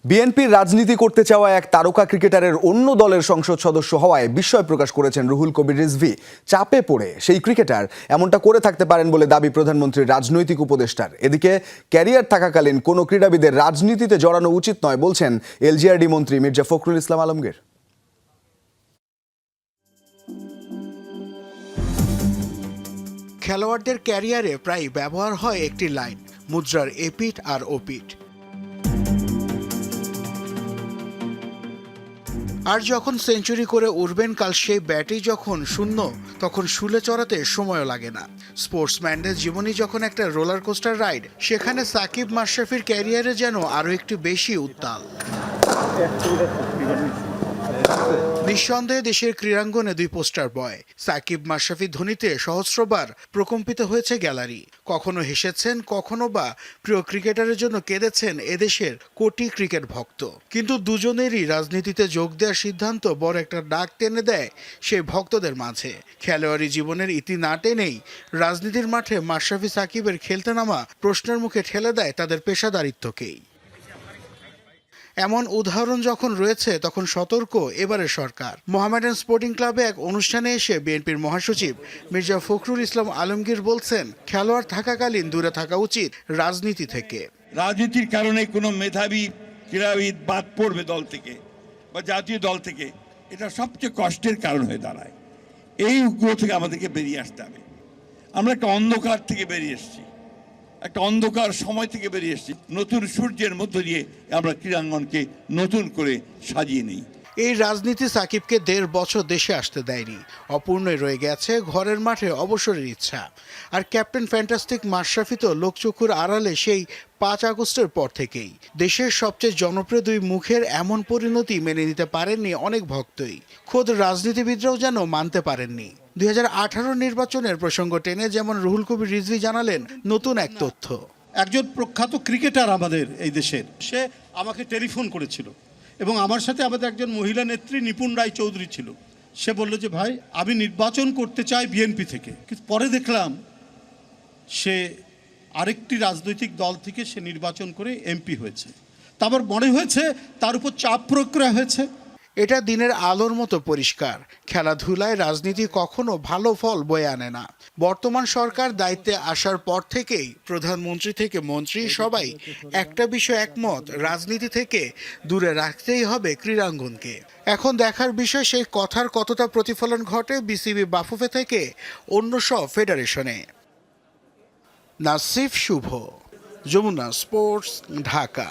বিএনপির রাজনীতি করতে চাওয়া এক তারকা ক্রিকেটারের অন্য দলের সংসদ সদস্য হওয়ায় বিস্ময় প্রকাশ করেছেন রুহুল কবির রিজভী। চাপে পড়ে সেই ক্রিকেটার এমনটা করে থাকতে পারেন বলে দাবি প্রধানমন্ত্রীর রাজনৈতিক উপদেষ্টার। এদিকে ক্যারিয়ার থাকাকালীন কোনো ক্রীড়াবিদের রাজনীতিতে জড়ানো উচিত নয় বলছেন এলজিআরডি মন্ত্রী মির্জা ফখরুল ইসলাম আলমগীর। খেলোয়াড়দের ক্যারিয়ারে প্রায় ব্যবহার হয় একটি লাইন, মুদ্রার এপিঠ আর ওপিঠ। আর যখন সেঞ্চুরি করে উঠবেন কাল সেই ব্যাটই যখন শূন্য, তখন শুলে চড়াতে সময়ও লাগে না। স্পোর্টসম্যানদের জীবনী যখন একটা রোলার কোস্টার রাইড, সেখানে সাকিব মাশরাফির ক্যারিয়ারে যেন আরও একটু বেশি উত্তাল। নিঃসন্দেহে দেশের ক্রীড়াঙ্গনে দুই পোস্টার বয়। সাকিব মাশরাফি ধ্বনিতে সহস্রবার প্রকম্পিত হয়েছে গ্যালারি। কখনো হেসেছেন, কখনো বা প্রিয় ক্রিকেটারের জন্য কেঁদেছেন এদেশের কোটি ক্রিকেট ভক্ত। কিন্তু দুজনেরই রাজনীতিতে যোগ দেওয়ার সিদ্ধান্ত বড় একটা ডাক টেনে দেয় সেই ভক্তদের মাঝে। খেলোয়াড়ি জীবনের ইতি না টেনেই রাজনীতির মাঠে মাশরাফি সাকিবের খেলতে নামা প্রশ্নের মুখে ঠেলে দেয় তাদের পেশাদারিত্বকেই। এমন উদাহরণ যখন রয়েছে, তখন সতর্ক এবারের সরকার। মোহামেডান স্পোর্টিং ক্লাবে এক অনুষ্ঠানে এসে বিএনপির মহাসচিব মির্জা ফখরুল ইসলাম আলমগীর বলছেন, খেলোয়াড় থাকাকালীন দূরে থাকা উচিত রাজনীতি থেকে। রাজনীতির কারণে কোনো মেধাবী ক্রীড়াবিদ বাদ পড়বে দল থেকে বা জাতীয় দল থেকে, এটা সবচেয়ে কষ্টের কারণ হয়ে দাঁড়ায়। এই উগ্র থেকে আমাদেরকে বেরিয়ে আসতে হবে। আমরা একটা অন্ধকার থেকে বেরিয়ে এসেছি, একটা অন্ধকার সময় থেকে বেরিয়ে এসেছি। নতুন সূর্যের মধ্য দিয়ে আমরা ক্রীড়াঙ্গনকে নতুন করে সাজিয়ে নিই। এই রাজনীতি সাকিবকে 1.5 বছর দেশে আসতে দেয়নি। অপূর্ণই রয়ে গেছে ঘরের মাঠে অবসরের ইচ্ছা। আর ক্যাপ্টেন ফ্যান্টাস্টিক মাশরাফি তো লোকচক্ষুর আড়ালে সেই 5 আগস্টের পর থেকেই। দেশের সবচেয়ে জনপ্রিয় দুই মুখের এমন পরিণতি মেনে নিতে পারেননি অনেক ভক্তই। খোদ রাজনীতিবিদরাও যেন মানতে পারেননি। 2018 নির্বাচনের প্রসঙ্গ টেনে যেমন রুহুল কবির রিজভী জানালেন নতুন এক তথ্য। একজন প্রখ্যাত ক্রিকেটার আমাদের এই দেশের, সে আমাকে টেলিফোন করেছিল এবং আমার সাথে আমাদের একজন মহিলা নেত্রী নিপুণ রায় চৌধুরী ছিল। সে বলল যে ভাই, আমি নির্বাচন করতে চাই বিএনপি থেকে। কিন্তু পরে দেখলাম সে আরেকটি রাজনৈতিক দল থেকে সে নির্বাচন করে এমপি হয়েছে। তারপর মনে হয়েছে তার উপর চাপ প্রয়োগ করা হয়েছে। এটা দিনের আলোর মতো পরিষ্কার। খেলাধুলায় রাজনীতি কখনো ভালো ফল বয়ে আনে না। বর্তমান সরকার দায়িত্বে আসার পর থেকেই প্রধানমন্ত্রী থেকে মন্ত্রী সবাই একটা বিষয় একমত, রাজনীতি থেকে দূরে রাখতেই হবে ক্রীড়াঙ্গনকে। এখন দেখার বিষয় সেই কথার কতটা প্রতিফলন ঘটে বিসিবি বাফুফে থেকে অন্য সব ফেডারেশনে। নাসিফ শুভ, যমুনা স্পোর্টস, ঢাকা।